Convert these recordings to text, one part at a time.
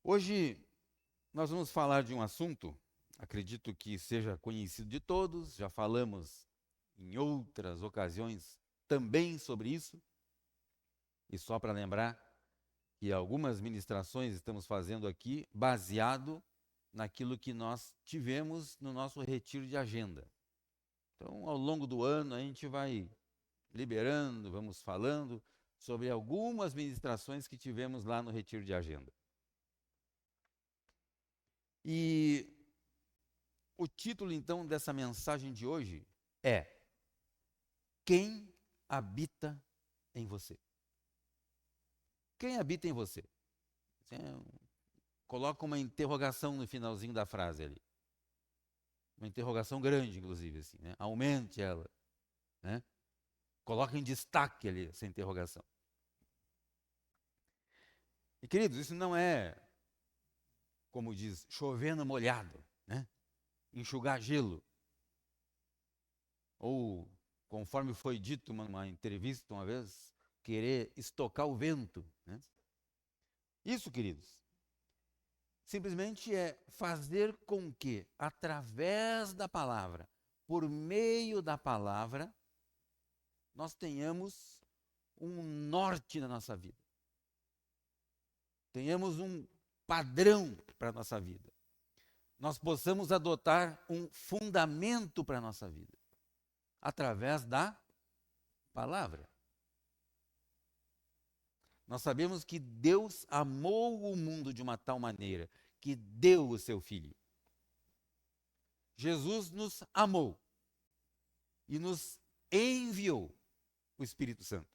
Hoje nós vamos falar de um assunto, acredito que seja conhecido de todos, já falamos em outras ocasiões também sobre isso, e só para lembrar que algumas ministrações estamos fazendo aqui baseado naquilo que nós tivemos no nosso retiro de agenda. Então, ao longo do ano, a gente vai liberando, vamos falando sobre algumas ministrações que tivemos lá no retiro de agenda. E o título, então, dessa mensagem de hoje é: Quem habita em você? Quem habita em você? Você coloca uma interrogação no finalzinho da frase ali. Uma interrogação grande, inclusive, assim, né? Aumente ela, né? Coloca em destaque ali essa interrogação. E, queridos, isso não é, como diz, chover no molhado, né? Enxugar gelo. Ou, conforme foi dito numa entrevista uma vez, querer estocar o vento, né? Isso, queridos, simplesmente é fazer com que, através da palavra, por meio da palavra, nós tenhamos um norte na nossa vida. Tenhamos um padrão para a nossa vida. Nós possamos adotar um fundamento para a nossa vida, através da palavra. Nós sabemos que Deus amou o mundo de uma tal maneira que deu o seu Filho. Jesus nos amou e nos enviou o Espírito Santo.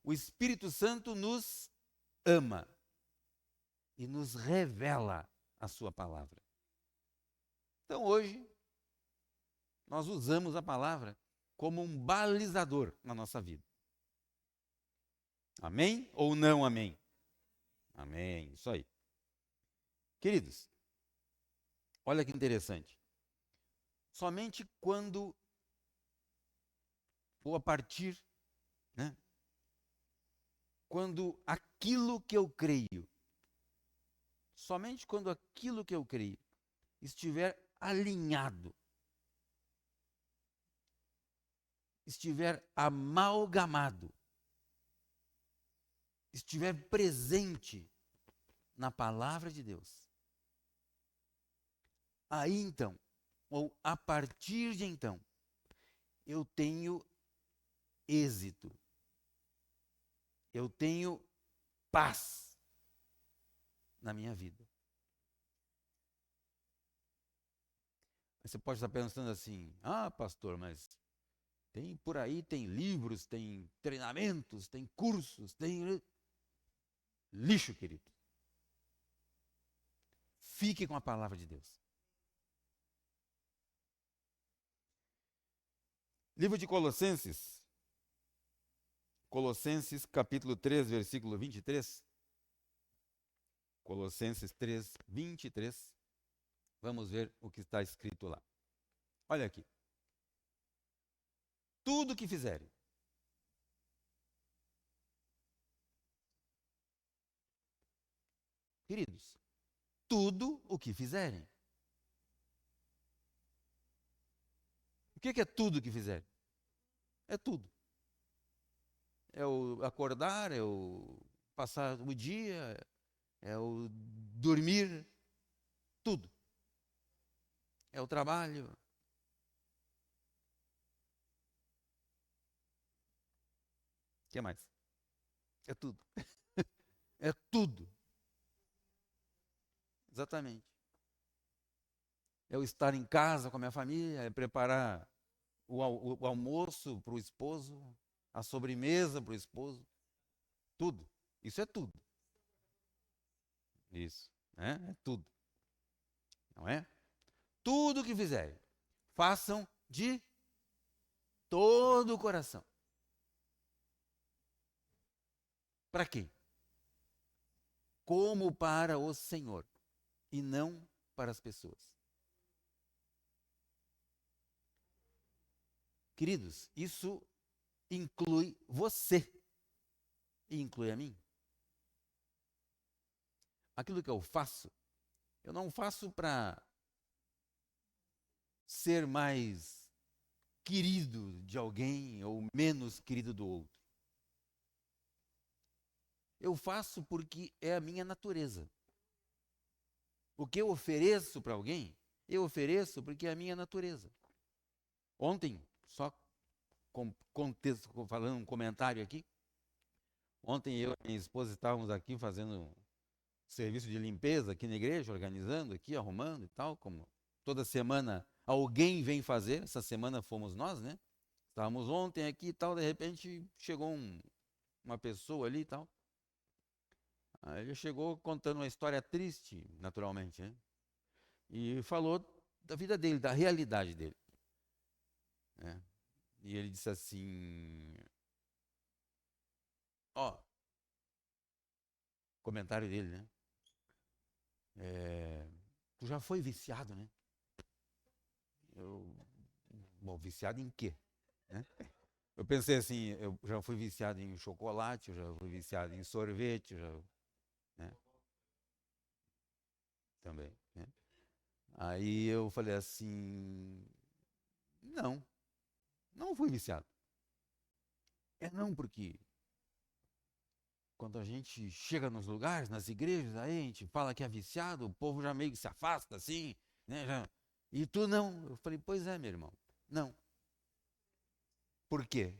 O Espírito Santo nos ama e nos revela a sua palavra. Então hoje, nós usamos a palavra como um balizador na nossa vida. Amém ou não amém? Amém, isso aí. Queridos, olha que interessante. Somente quando, ou a partir, né? Quando aquilo que eu creio, somente quando aquilo que eu creio estiver alinhado, estiver amalgamado, estiver presente na palavra de Deus, aí então, ou a partir de então, eu tenho êxito, eu tenho paz na minha vida. Você pode estar pensando assim: ah, pastor, mas tem por aí, tem livros, tem treinamentos, tem cursos, tem lixo, querido. Fique com a palavra de Deus. Livro de Colossenses, Colossenses capítulo 3, versículo 23. Colossenses 3, 23. Vamos ver o que está escrito lá. Olha aqui. Tudo que fizerem, queridos, tudo o que fizerem. O que é tudo que fizerem? É tudo. É o acordar, é o passar o dia, é o dormir, tudo. É o trabalho. O que mais? É tudo. É tudo. Exatamente. É o estar em casa com a minha família, é preparar o almoço para o esposo, a sobremesa para o esposo, tudo. Isso é tudo. Isso, né? É tudo. Não é? Tudo que fizerem, façam de todo o coração. Para quem? Como para o Senhor e não para as pessoas. Queridos, isso inclui você e inclui a mim. aquilo que eu faço, eu não faço para ser mais querido de alguém ou menos querido do outro. Eu faço porque é a minha natureza. O que eu ofereço para alguém, eu ofereço porque é a minha natureza. Ontem, só contexto, falando um comentário aqui, ontem eu e minha esposa estávamos aqui fazendo serviço de limpeza aqui na igreja, organizando aqui, arrumando e tal, como toda semana alguém vem fazer, essa semana fomos nós, né? Estávamos ontem aqui e tal, de repente chegou uma pessoa ali e tal. Aí ele chegou contando uma história triste, naturalmente, né? E falou da vida dele, da realidade dele, né? E ele disse assim, ó, comentário dele, né? Tu já foi viciado, né? Bom, viciado em quê? Né? Eu pensei assim, eu já fui viciado em chocolate, eu já fui viciado em sorvete, né? Também, né? Aí eu falei assim, não, não fui viciado. Não, porque quando a gente chega nos lugares, nas igrejas, aí a gente fala que é viciado, o povo já meio que se afasta assim, né? E tu não. Eu falei, pois é, meu irmão, não. Por quê?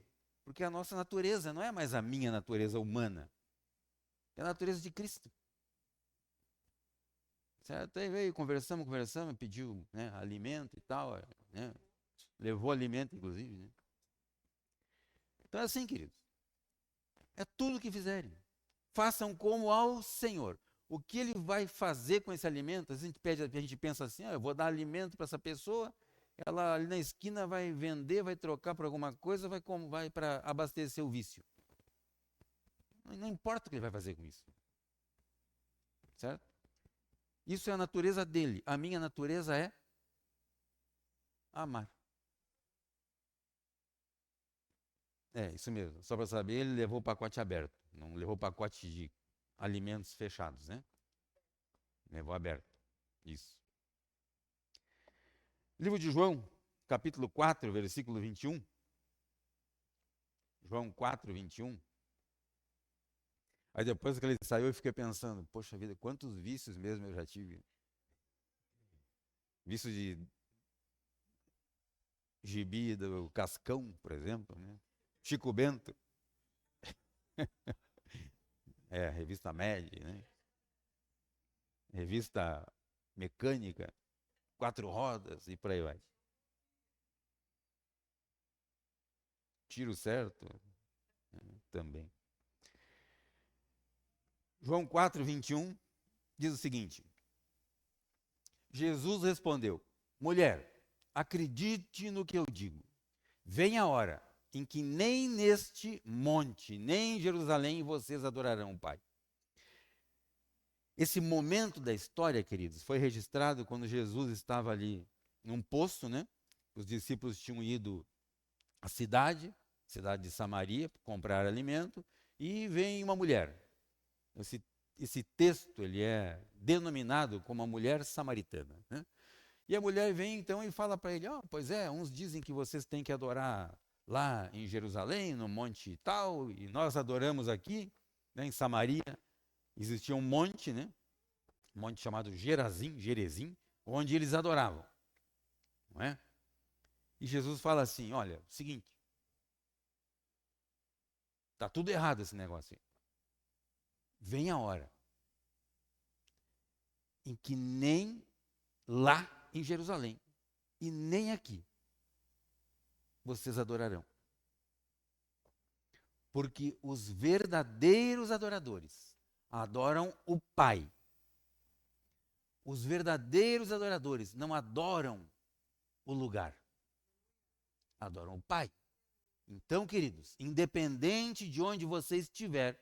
Porque a nossa natureza não é mais a minha natureza humana, é a natureza de Cristo. Certo? Aí veio, conversamos, pediu, né, alimento e tal, né? Levou alimento, inclusive, né? Então é assim, queridos. É tudo o que fizerem. Façam como ao Senhor. O que ele vai fazer com esse alimento? A gente pensa assim, eu vou dar alimento para essa pessoa, ela ali na esquina vai vender, vai trocar por alguma coisa, vai para abastecer o vício. Não importa o que ele vai fazer com isso. Certo? Isso é a natureza dele. A minha natureza é amar. É, isso mesmo. Só para saber, ele levou o pacote aberto. Não levou o pacote de alimentos fechados, né? Levou aberto. Isso. Livro de João, capítulo 4, versículo 21. João 4, 21. Aí depois que ele saiu, eu fiquei pensando, poxa vida, quantos vícios mesmo eu já tive. Vício de gibi do Cascão, por exemplo, né? Chico Bento. Revista Med, né? Revista Mecânica, Quatro Rodas e por aí vai. Tiro Certo, né? Também. João 4, 21 diz o seguinte: Jesus respondeu: mulher, acredite no que eu digo. Vem a hora em que nem neste monte, nem em Jerusalém vocês adorarão o Pai. Esse momento da história, queridos, foi registrado quando Jesus estava ali num poço, né? Os discípulos tinham ido à cidade de Samaria, comprar alimento, e vem uma mulher. Esse texto ele é denominado como a mulher samaritana, né? E a mulher vem então e fala para ele, pois é, uns dizem que vocês têm que adorar lá em Jerusalém, no monte tal, e nós adoramos aqui, né, em Samaria. Existia um monte, né? Um monte chamado Gerezim, onde eles adoravam, não é? E Jesus fala assim, olha, seguinte, tá tudo errado esse negócio aí. Vem a hora em que nem lá em Jerusalém e nem aqui vocês adorarão. Porque os verdadeiros adoradores adoram o Pai. Os verdadeiros adoradores não adoram o lugar, adoram o Pai. Então, queridos, independente de onde você estiver,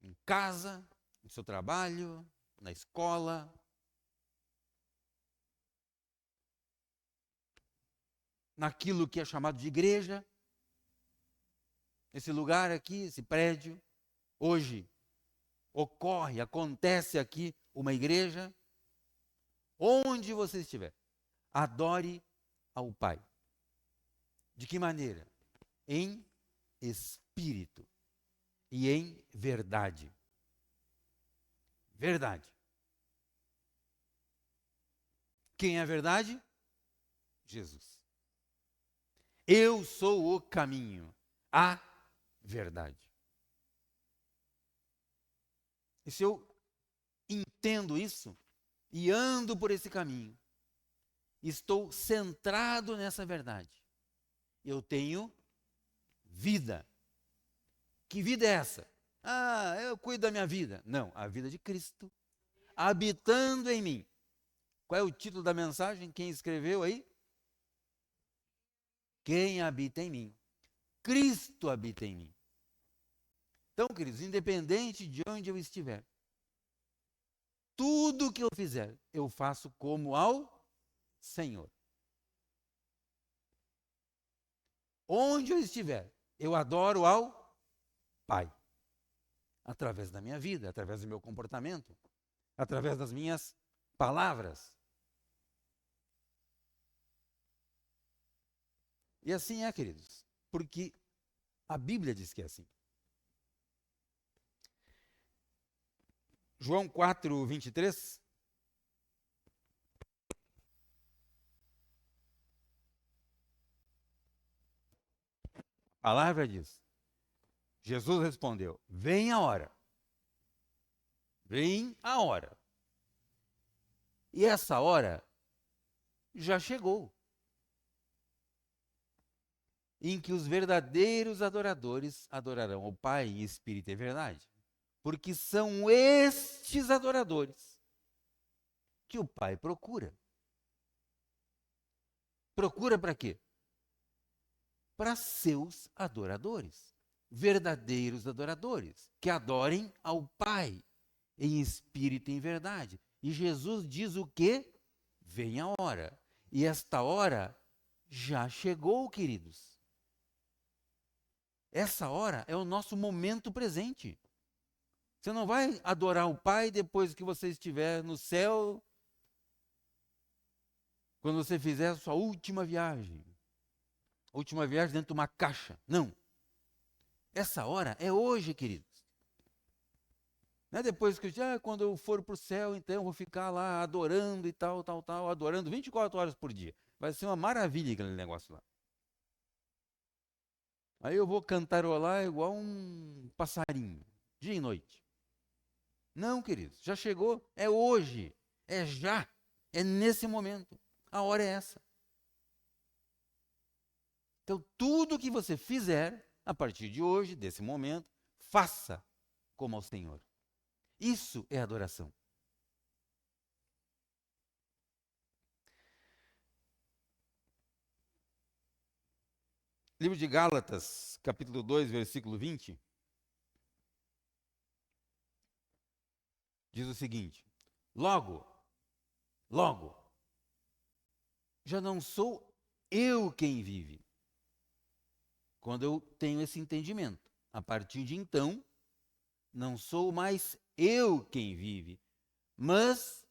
em casa, no seu trabalho, na escola, naquilo que é chamado de igreja, esse lugar aqui, esse prédio, hoje ocorre, acontece aqui uma igreja, onde você estiver, adore ao Pai. De que maneira? Em espírito e em verdade. Verdade. Quem é a verdade? Jesus. Eu sou o caminho, a verdade. E se eu entendo isso e ando por esse caminho, estou centrado nessa verdade, eu tenho vida. Que vida é essa? Ah, eu cuido da minha vida. Não, a vida de Cristo habitando em mim. Qual é o título da mensagem? Quem escreveu aí? Quem habita em mim? Cristo habita em mim. Então, queridos, independente de onde eu estiver, tudo que eu fizer, eu faço como ao Senhor. Onde eu estiver, eu adoro ao Pai. Através da minha vida, através do meu comportamento, através das minhas palavras. E assim é, queridos, porque a Bíblia diz que é assim. João 4, 23. A palavra diz. Jesus respondeu: vem a hora. Vem a hora. E essa hora já chegou, em que os verdadeiros adoradores adorarão o Pai em espírito e verdade. Porque são estes adoradores que o Pai procura. Procura para quê? Para seus adoradores, verdadeiros adoradores, que adorem ao Pai em espírito e em verdade. E Jesus diz o quê? Vem a hora. E esta hora já chegou, queridos. Essa hora é o nosso momento presente. Você não vai adorar o Pai depois que você estiver no céu, quando você fizer a sua última viagem. Última viagem dentro de uma caixa. Não. Essa hora é hoje, queridos. Não é depois que quando eu for para o céu, então eu vou ficar lá adorando e tal, adorando 24 horas por dia. Vai ser uma maravilha aquele negócio lá. Aí eu vou cantarolar igual um passarinho, dia e noite. Não, queridos, já chegou, é hoje, é já, é nesse momento. A hora é essa. Então, tudo que você fizer, a partir de hoje, desse momento, faça como ao Senhor. Isso é adoração. Livro de Gálatas, capítulo 2, versículo 20, diz o seguinte: logo, já não sou eu quem vive, quando eu tenho esse entendimento. A partir de então, não sou mais eu quem vive, mas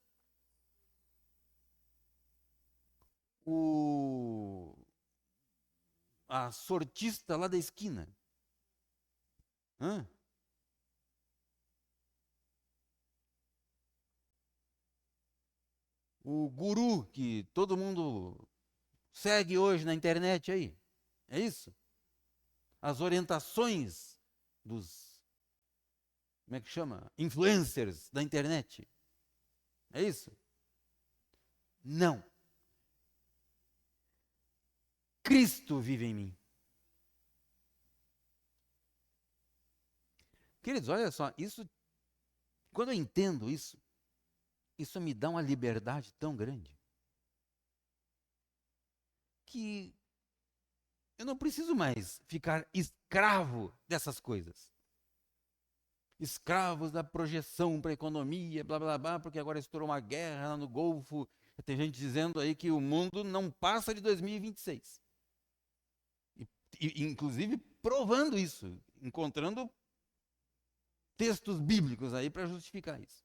a sortista lá da esquina. Hã? O guru que todo mundo segue hoje na internet aí. É isso? As orientações dos, como é que chama? Influencers da internet. É isso? Não. Cristo vive em mim. Queridos, olha só, isso, quando eu entendo isso, isso me dá uma liberdade tão grande que eu não preciso mais ficar escravo dessas coisas. Escravos da projeção para a economia, blá blá blá, porque agora estourou uma guerra lá no Golfo. Tem gente dizendo aí que o mundo não passa de 2026. E inclusive provando isso, encontrando textos bíblicos aí para justificar isso.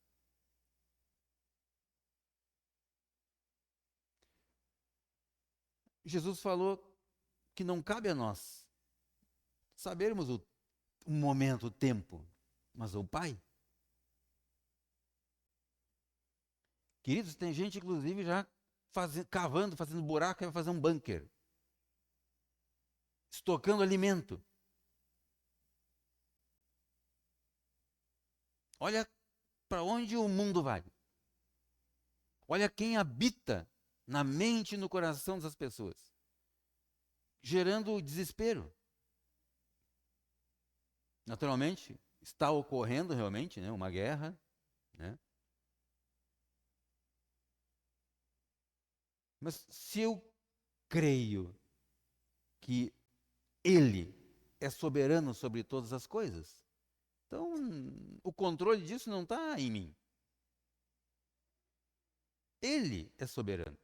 Jesus falou que não cabe a nós sabermos o momento, o tempo, mas o Pai. Queridos, tem gente, inclusive, já cavando, fazendo buraco, vai fazer um bunker, estocando alimento. Olha para onde o mundo vai. Olha quem habita na mente e no coração dessas pessoas, gerando desespero. Naturalmente, está ocorrendo realmente, né, uma guerra, né? Mas se eu creio que Ele é soberano sobre todas as coisas, então o controle disso não está em mim. Ele é soberano.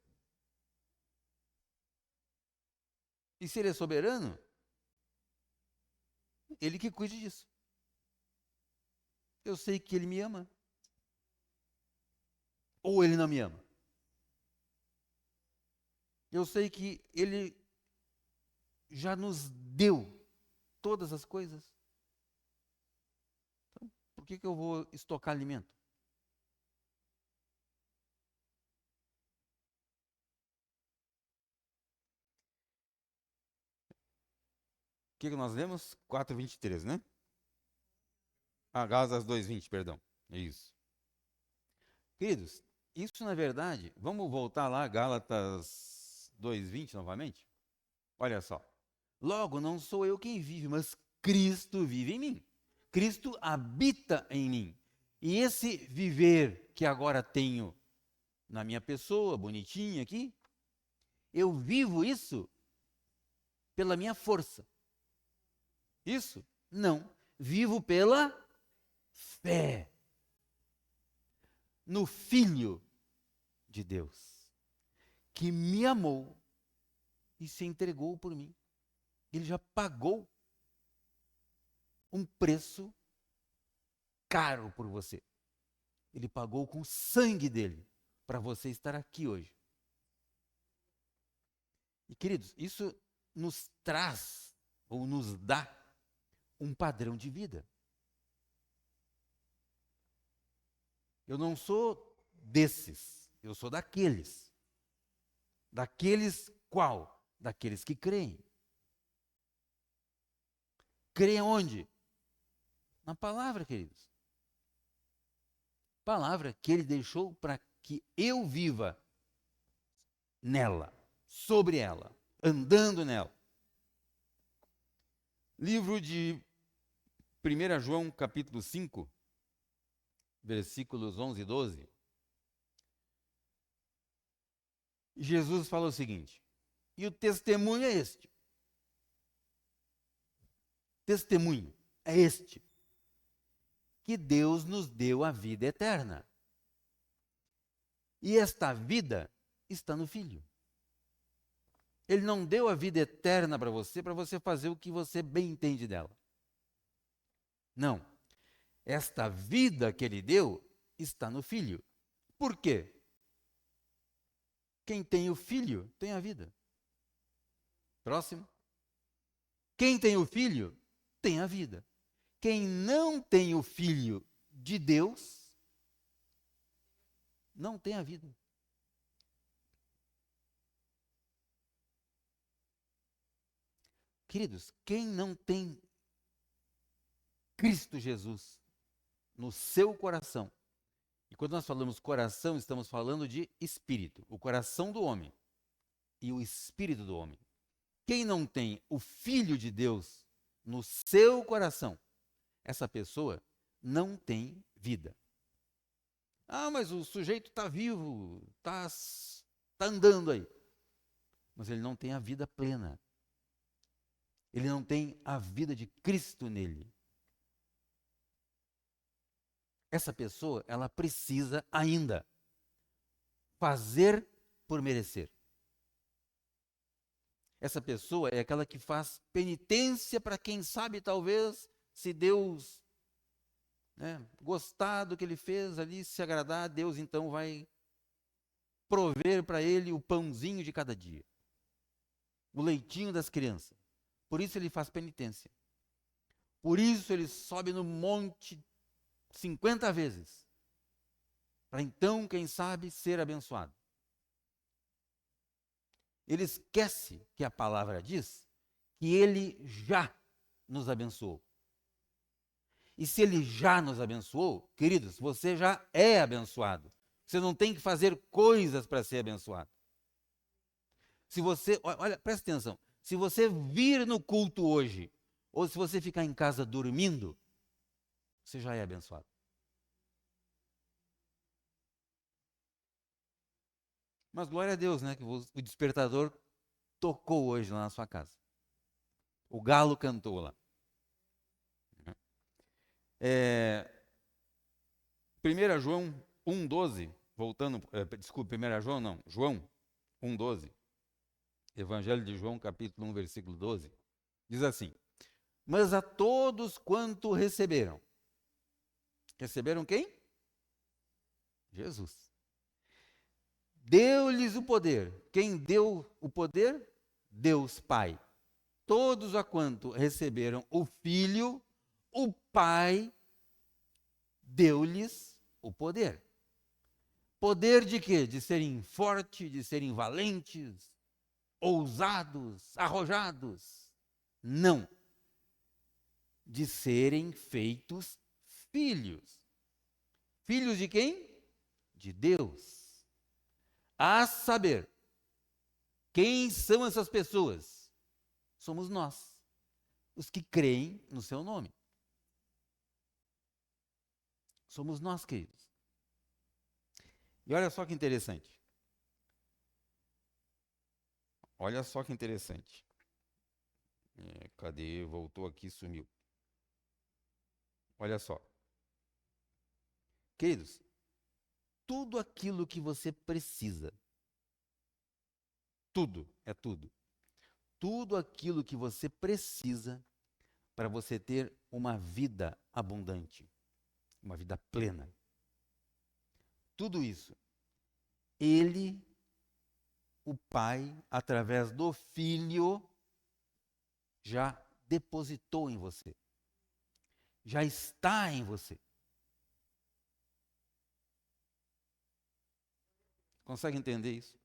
E se Ele é soberano, Ele que cuide disso. Eu sei que Ele me ama. Ou Ele não me ama. Eu sei que Ele já nos deu todas as coisas. Então, por que eu vou estocar alimento? O que nós lemos? 4:23, né? Gálatas 2:20, perdão. É isso. Queridos, isso na verdade, vamos voltar lá, Gálatas 2:20 novamente? Olha só. Logo, não sou eu quem vive, mas Cristo vive em mim. Cristo habita em mim. E esse viver que agora tenho na minha pessoa, bonitinha aqui, eu vivo isso pela minha força. Isso? Não. Vivo pela fé no Filho de Deus, que me amou e se entregou por mim. Ele já pagou um preço caro por você. Ele pagou com o sangue dele para você estar aqui hoje. E queridos, isso nos traz ou nos dá um padrão de vida. Eu não sou desses, eu sou daqueles. Daqueles qual? Daqueles que creem. Creem onde? Na palavra, queridos. Palavra que ele deixou para que eu viva nela, sobre ela, andando nela. Livro de 1 João, capítulo 5, versículos 11 e 12. Jesus fala o seguinte: e o testemunho é este. Testemunho é este: que Deus nos deu a vida eterna. E esta vida está no Filho. Ele não deu a vida eterna para você fazer o que você bem entende dela. Não. Esta vida que ele deu está no Filho. Por quê? Quem tem o Filho tem a vida. Próximo. Quem tem o Filho tem a vida. Quem não tem o Filho de Deus não tem a vida. Queridos, quem não tem Cristo Jesus no seu coração, e quando nós falamos coração, estamos falando de espírito, o coração do homem e o espírito do homem. Quem não tem o Filho de Deus no seu coração, essa pessoa não tem vida. Ah, mas o sujeito está vivo, está andando aí. Mas ele não tem a vida plena. Ele não tem a vida de Cristo nele. Essa pessoa, ela precisa ainda fazer por merecer. Essa pessoa é aquela que faz penitência para quem sabe, talvez, se Deus gostar do que ele fez ali, se agradar, Deus então vai prover para ele o pãozinho de cada dia, o leitinho das crianças. Por isso ele faz penitência. Por isso ele sobe no monte 50 vezes, para então, quem sabe, ser abençoado. Ele esquece que a palavra diz que ele já nos abençoou. E se ele já nos abençoou, queridos, você já é abençoado. Você não tem que fazer coisas para ser abençoado. Se você, olha, presta atenção, se você vir no culto hoje, ou se você ficar em casa dormindo, você já é abençoado. Mas glória a Deus, né, que o despertador tocou hoje lá na sua casa. O galo cantou lá. 1 João 1,12, voltando, desculpa, 1 João não, João 1,12, Evangelho de João, capítulo 1, versículo 12, diz assim: mas a todos quanto receberam quem? Jesus. Deu-lhes o poder. Quem deu o poder? Deus Pai. Todos a quanto receberam o Filho, o Pai deu-lhes o poder. Poder de quê? De serem fortes, de serem valentes, ousados, arrojados. Não. De serem feitos filhos. Filhos de quem? De Deus. A saber, quem são essas pessoas? Somos nós, os que creem no seu nome. Somos nós, queridos. E olha só que interessante. Olha só que interessante. Cadê? Voltou aqui, sumiu. Olha só. Queridos, tudo aquilo que você precisa, tudo, é tudo. Tudo aquilo que você precisa para você ter uma vida abundante, uma vida plena. Tudo isso, Ele, o Pai, através do Filho, já depositou em você. Já está em você. Consegue entender isso?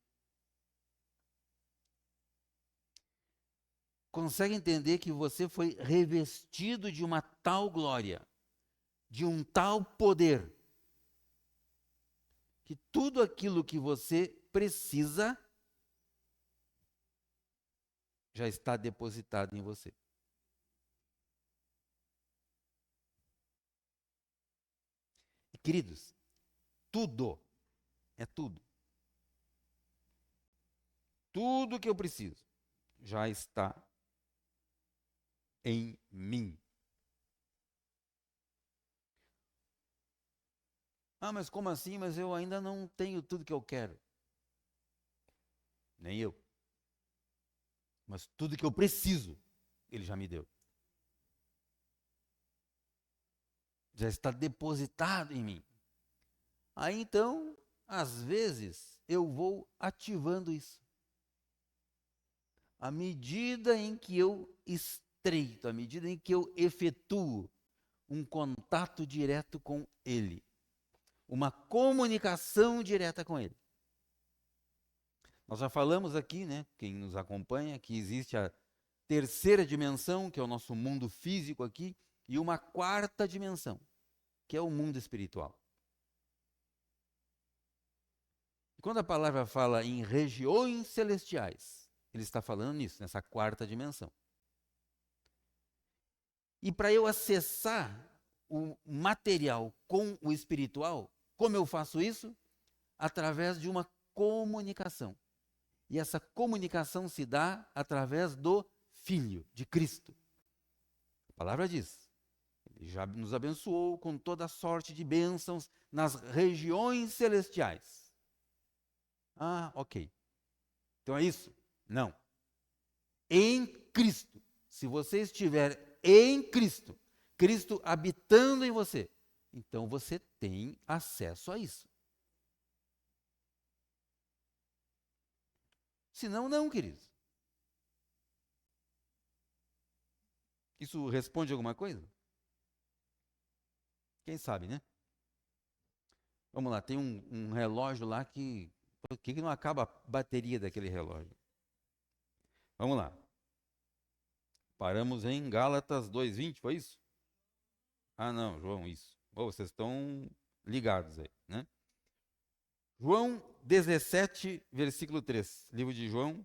Consegue entender que você foi revestido de uma tal glória, de um tal poder, que tudo aquilo que você precisa já está depositado em você. E, queridos, tudo, é tudo. Tudo que eu preciso já está em mim. Ah, mas como assim? Mas eu ainda não tenho tudo que eu quero. Nem eu. Mas tudo que eu preciso, Ele já me deu. Já está depositado em mim. Aí então, às vezes, eu vou ativando isso. À medida em que eu estreito, à medida em que eu efetuo um contato direto com Ele, uma comunicação direta com Ele. Nós já falamos aqui, né, quem nos acompanha, que existe a terceira dimensão, que é o nosso mundo físico aqui, e uma quarta dimensão, que é o mundo espiritual. E quando a palavra fala em regiões celestiais, ele está falando nisso, nessa quarta dimensão. E para eu acessar o material com o espiritual, como eu faço isso? Através de uma comunicação. E essa comunicação se dá através do Filho de Cristo. A palavra diz, Ele já nos abençoou com toda sorte de bênçãos nas regiões celestiais. Ah, ok. Então é isso? Não. Em Cristo. Se você estiver em Cristo, Cristo habitando em você, Então você tem acesso a isso. Senão, não, queridos. Isso responde alguma coisa? Quem sabe, né? Vamos lá, tem um relógio lá que. Por que não acaba a bateria daquele relógio? Vamos lá. Paramos em Gálatas 2:20, foi isso? Ah, não, João, isso. Oh, vocês estão ligados aí, né? João 17, versículo 3. Livro de João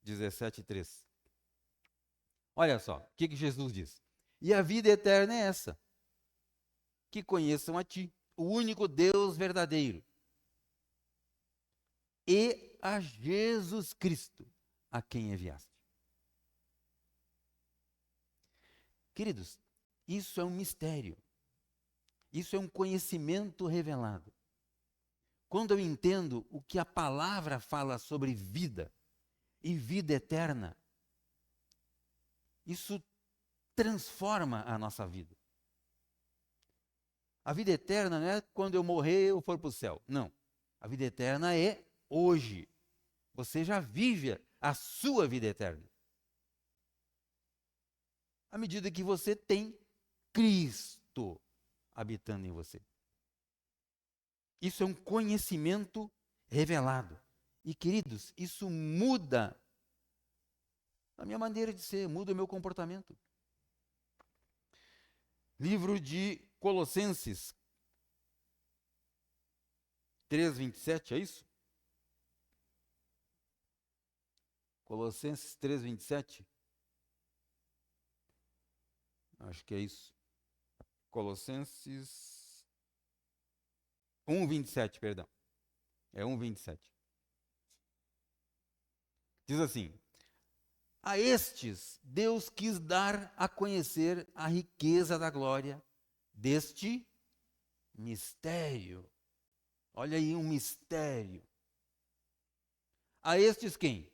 17, 3. Olha só, o que Jesus diz? E a vida eterna é essa, que conheçam a Ti, o único Deus verdadeiro, e a Jesus Cristo, a quem enviaste. Queridos, isso é um mistério. Isso é um conhecimento revelado. Quando eu entendo o que a palavra fala sobre vida e vida eterna, isso transforma a nossa vida. A vida eterna não é quando eu morrer eu for para o céu. Não. A vida eterna é hoje. Você já vive a sua vida eterna. À medida que você tem Cristo habitando em você. Isso é um conhecimento revelado. E, queridos, isso muda a minha maneira de ser, muda o meu comportamento. Livro de Colossenses 3:27, é isso? Colossenses 3:27. Acho que é isso. Colossenses 1:27, perdão. É 1:27. Diz assim: a estes Deus quis dar a conhecer a riqueza da glória deste mistério. Olha aí, um mistério. A estes quem?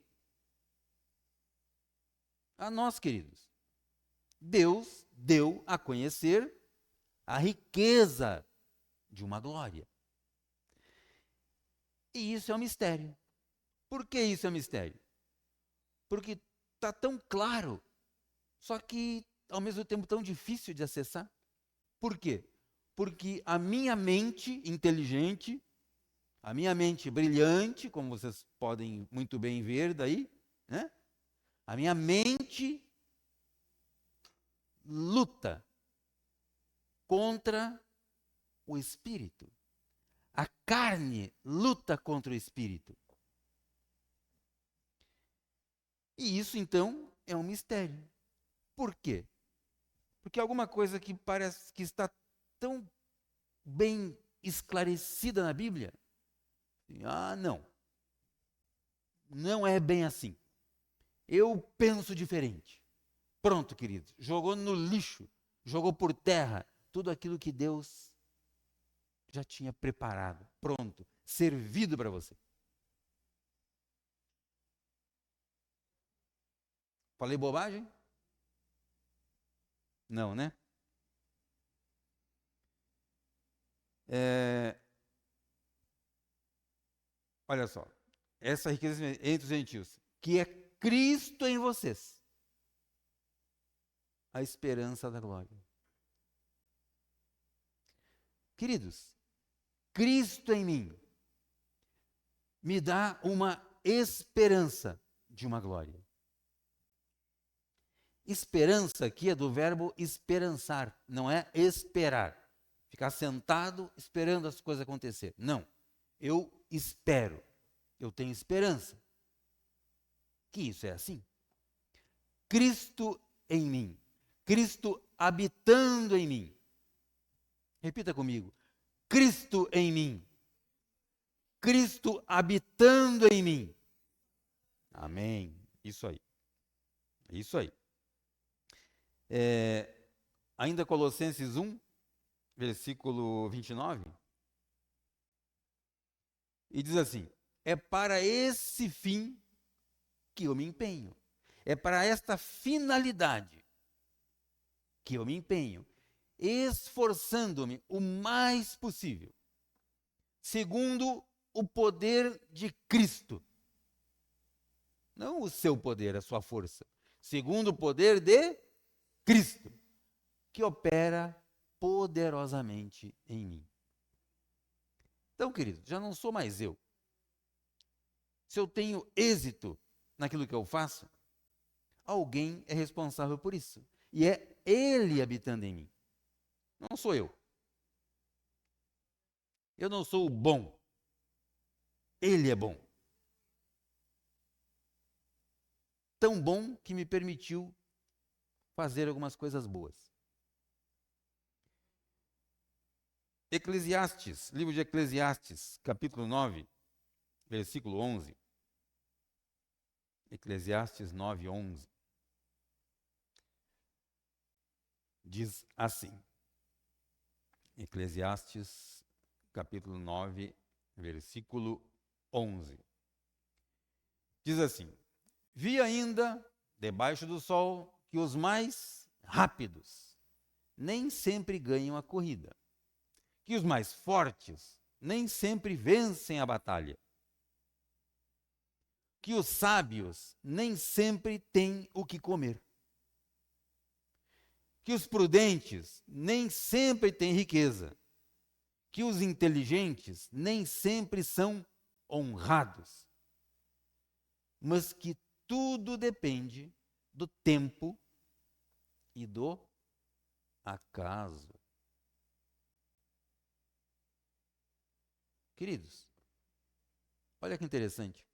A nós, queridos. Deus deu a conhecer a riqueza de uma glória. E isso é um mistério. Por que isso é um mistério? Porque está tão claro, só que ao mesmo tempo tão difícil de acessar. Por quê? Porque a minha mente inteligente, a minha mente brilhante, como vocês podem muito bem ver daí, né? A minha mente luta contra o espírito. A carne luta contra o espírito. E isso então é um mistério. Por quê? Porque alguma coisa que parece que está tão bem esclarecida na Bíblia, não. Não é bem assim. Eu penso diferente. Pronto, queridos. Jogou no lixo, jogou por terra tudo aquilo que Deus já tinha preparado, pronto, servido para você. Falei bobagem? Não, né? Olha só, essa riqueza entre os gentios, que é Cristo em vocês, a esperança da glória. Queridos, Cristo em mim me dá uma esperança de uma glória. Esperança aqui é do verbo esperançar, não é esperar. Ficar sentado esperando as coisas acontecer. Não. Eu espero. Eu tenho esperança. Que isso é assim. Cristo em mim. Cristo habitando em mim. Repita comigo. Cristo em mim. Cristo habitando em mim. Amém. Isso aí. Isso aí. Ainda Colossenses 1, versículo 29. E diz assim: é para esse fim que eu me empenho. É para esta finalidade que eu me empenho. esforçando-me o mais possível, segundo o poder de Cristo. Não o seu poder, a sua força. Segundo o poder de Cristo, que opera poderosamente em mim. Então, querido, já não sou mais eu. Se eu tenho êxito naquilo que eu faço, alguém é responsável por isso. E é Ele habitando em mim. Não sou eu. Eu não sou o bom. Ele é bom. Tão bom que me permitiu fazer algumas coisas boas. Eclesiastes, livro de Eclesiastes, capítulo 9, versículo 11. Eclesiastes 9, 11. Diz assim. Eclesiastes, capítulo 9, versículo 11. Diz assim: vi ainda, debaixo do sol, que os mais rápidos nem sempre ganham a corrida, que os mais fortes nem sempre vencem a batalha, que os sábios nem sempre têm o que comer, que os prudentes nem sempre têm riqueza, que os inteligentes nem sempre são honrados, mas que tudo depende do tempo e do acaso. Queridos, olha que interessante.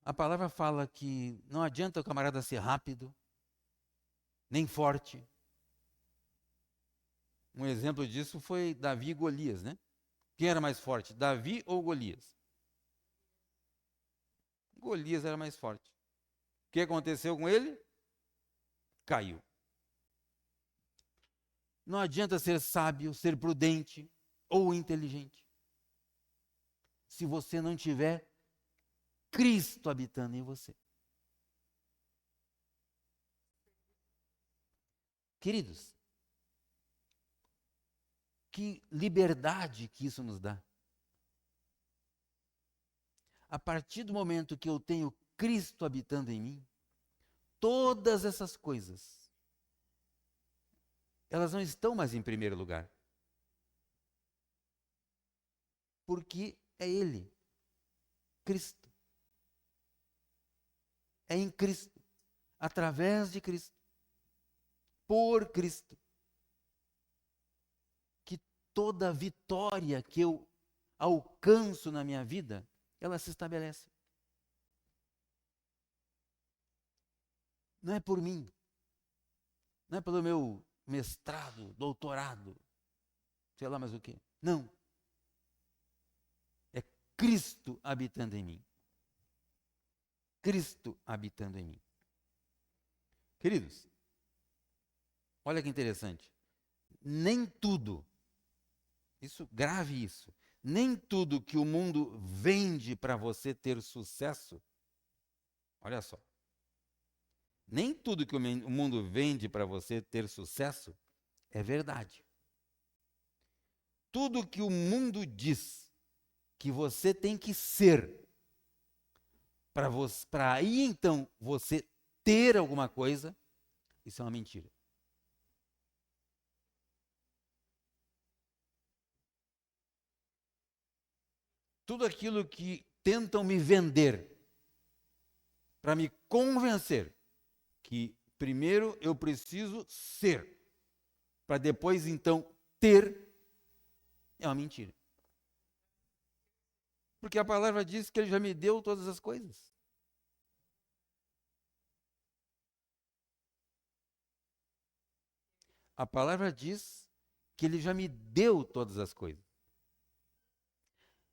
A palavra fala que não adianta o camarada ser rápido, nem forte. Um exemplo disso foi Davi e Golias, né? Quem era mais forte, Davi ou Golias? Golias era mais forte. O que aconteceu com ele? Caiu. Não adianta ser sábio, ser prudente ou inteligente, se você não tiver Cristo habitando em você. Queridos, que liberdade que isso nos dá. A partir do momento que eu tenho Cristo habitando em mim, todas essas coisas, elas não estão mais em primeiro lugar. Porque é Ele, Cristo. É em Cristo, através de Cristo, por Cristo, que toda vitória que eu alcanço na minha vida, ela se estabelece. Não é por mim, não é pelo meu mestrado, doutorado, sei lá mais o quê. Não. É Cristo habitando em mim. Cristo habitando em mim. Queridos, olha que interessante. Nem tudo, grave isso, nem tudo que o mundo vende para você ter sucesso, olha só, nem tudo que o mundo vende para você ter sucesso é verdade. Tudo que o mundo diz que você tem que ser, para aí então você ter alguma coisa, isso é uma mentira. Tudo aquilo que tentam me vender, para me convencer que primeiro eu preciso ser, para depois então ter, é uma mentira. Porque a palavra diz que Ele já me deu todas as coisas. A palavra diz que Ele já me deu todas as coisas.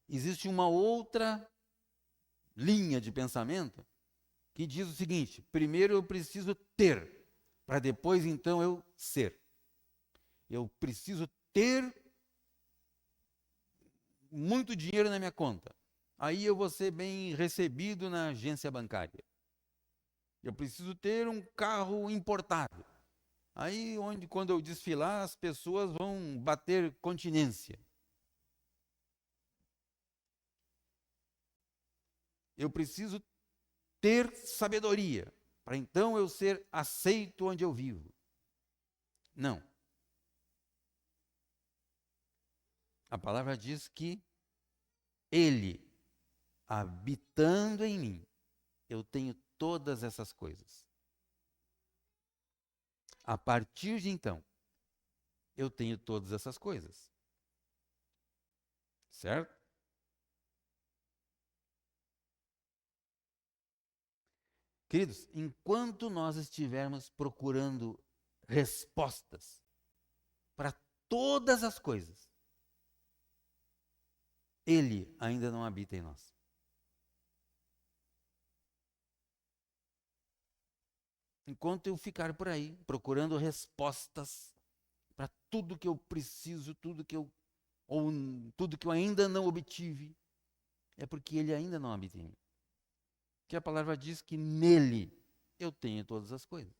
Existe uma outra linha de pensamento que diz o seguinte: primeiro eu preciso ter, para depois então eu ser. Eu preciso ter muito dinheiro na minha conta. Aí eu vou ser bem recebido na agência bancária. Eu preciso ter um carro importado. Aí, quando eu desfilar, as pessoas vão bater continência. Eu preciso ter sabedoria, para então eu ser aceito onde eu vivo. Não. A palavra diz que Ele, habitando em mim, eu tenho todas essas coisas. A partir de então, eu tenho todas essas coisas. Certo? Queridos, enquanto nós estivermos procurando respostas para todas as coisas, Ele ainda não habita em nós. Enquanto eu ficar por aí procurando respostas para tudo que eu preciso, tudo que eu ainda não obtive, é porque Ele ainda não habita em mim. Que a palavra diz que nele eu tenho todas as coisas.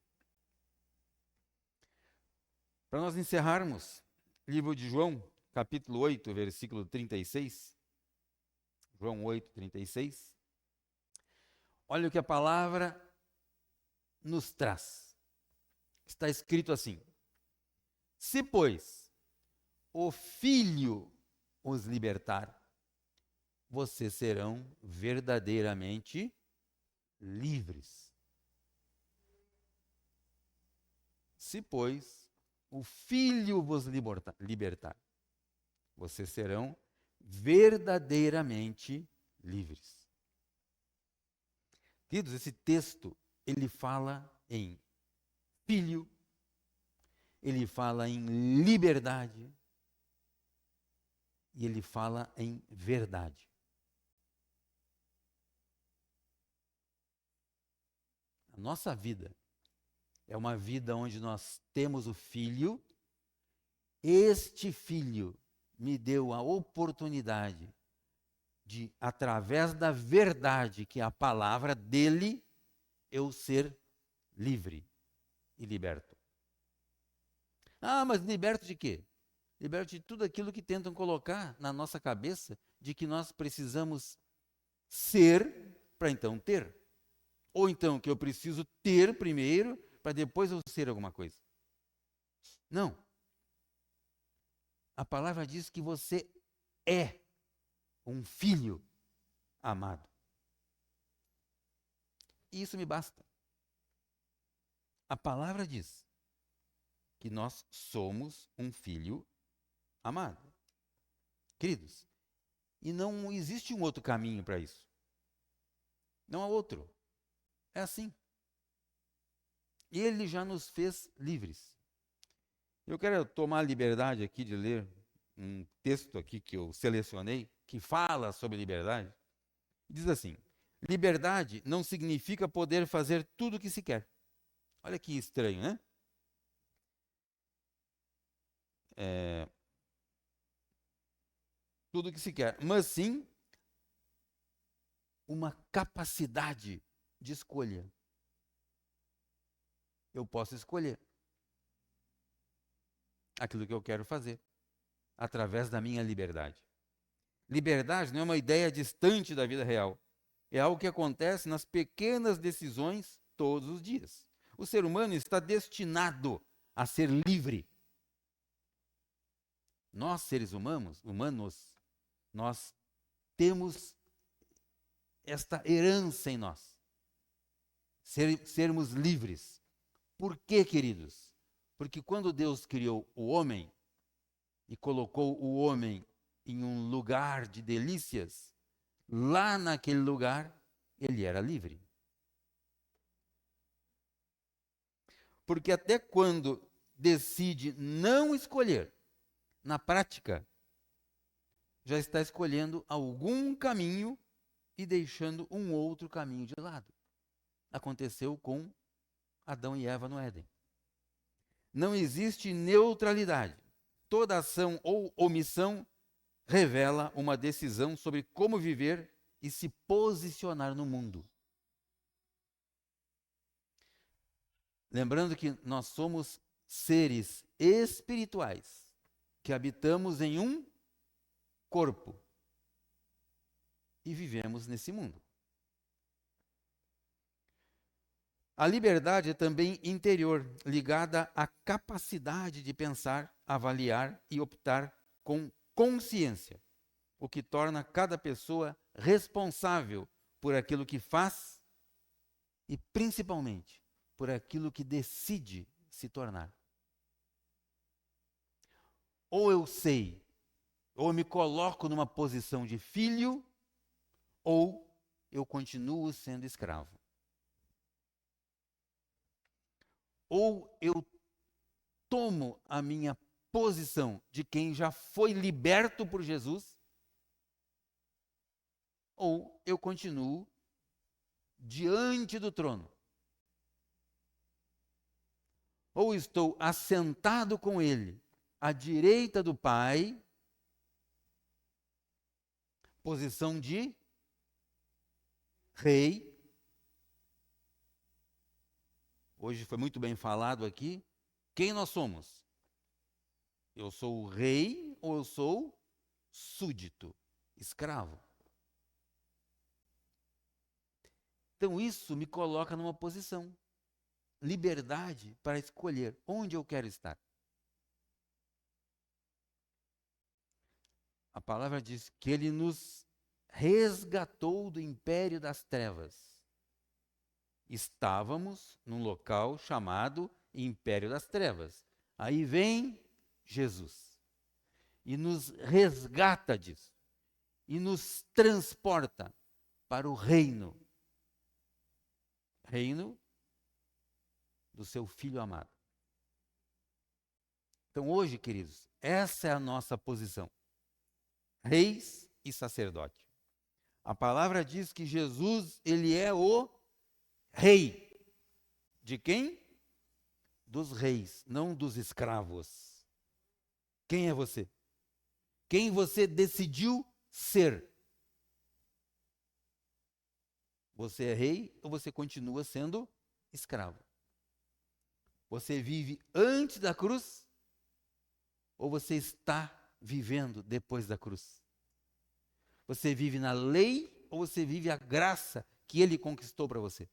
Para nós encerrarmos, livro de João, capítulo 8, versículo 36. João 8, 36. Olha o que a palavra nos traz. Está escrito assim: se, pois, o Filho os libertar, vocês serão verdadeiramente livres. Se, pois, o Filho vos libertar, vocês serão verdadeiramente livres. Queridos, esse texto, ele fala em filho, ele fala em liberdade e ele fala em verdade. A nossa vida é uma vida onde nós temos o Filho. Este Filho me deu a oportunidade de, através da verdade, que é a palavra dele, eu ser livre e liberto. Ah, mas liberto de quê? Liberto de tudo aquilo que tentam colocar na nossa cabeça de que nós precisamos ser para então ter. Ou então que eu preciso ter primeiro para depois eu ser alguma coisa. Não. A palavra diz que você é um filho amado. E isso me basta. A palavra diz que nós somos um filho amado. Queridos, e não existe um outro caminho para isso. Não há outro. É assim. Ele já nos fez livres. Eu quero tomar a liberdade aqui de ler um texto aqui que eu selecionei, que fala sobre liberdade. Diz assim: liberdade não significa poder fazer tudo o que se quer. Olha que estranho, né? Tudo o que se quer, mas sim uma capacidade de escolha. Eu posso escolher aquilo que eu quero fazer através da minha liberdade. Liberdade não é uma ideia distante da vida real. É algo que acontece nas pequenas decisões todos os dias. O ser humano está destinado a ser livre. Nós, seres humanos, nós temos esta herança em nós. Sermos livres. Por quê, queridos? Porque quando Deus criou o homem e colocou o homem em um lugar de delícias, lá naquele lugar ele era livre. Porque até quando decide não escolher, na prática, já está escolhendo algum caminho e deixando um outro caminho de lado. Aconteceu com Adão e Eva no Éden. Não existe neutralidade. Toda ação ou omissão revela uma decisão sobre como viver e se posicionar no mundo. Lembrando que nós somos seres espirituais que habitamos em um corpo e vivemos nesse mundo. A liberdade é também interior, ligada à capacidade de pensar, avaliar e optar com consciência, o que torna cada pessoa responsável por aquilo que faz e, principalmente, por aquilo que decide se tornar. Ou eu sei, ou eu me coloco numa posição de filho, ou eu continuo sendo escravo. Ou eu tomo a minha posição de quem já foi liberto por Jesus, ou eu continuo diante do trono. Ou estou assentado com Ele, à direita do Pai, posição de rei. Hoje foi muito bem falado aqui. Quem nós somos? Eu sou o rei ou eu sou súdito, escravo? Então isso me coloca numa posição. Liberdade para escolher onde eu quero estar. A palavra diz que Ele nos resgatou do império das trevas. Estávamos num local chamado Império das Trevas. Aí vem Jesus e nos resgata disso e nos transporta para o reino do seu Filho amado. Então hoje, queridos, essa é a nossa posição. Reis e sacerdote. A palavra diz que Jesus, ele é o rei. De quem? Dos reis, não dos escravos. Quem é você? Quem você decidiu ser? Você é rei ou você continua sendo escravo? Você vive antes da cruz ou você está vivendo depois da cruz? Você vive na lei ou você vive a graça que Ele conquistou para você?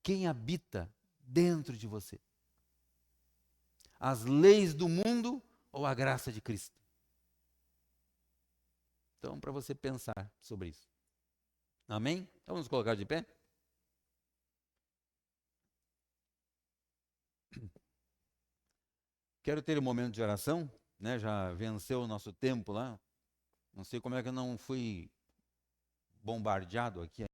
Quem habita dentro de você? As leis do mundo ou a graça de Cristo? Então, para você pensar sobre isso. Amém? Então, vamos colocar de pé? Quero ter um momento de oração, né? Já venceu o nosso tempo lá. Não sei como é que eu não fui bombardeado aqui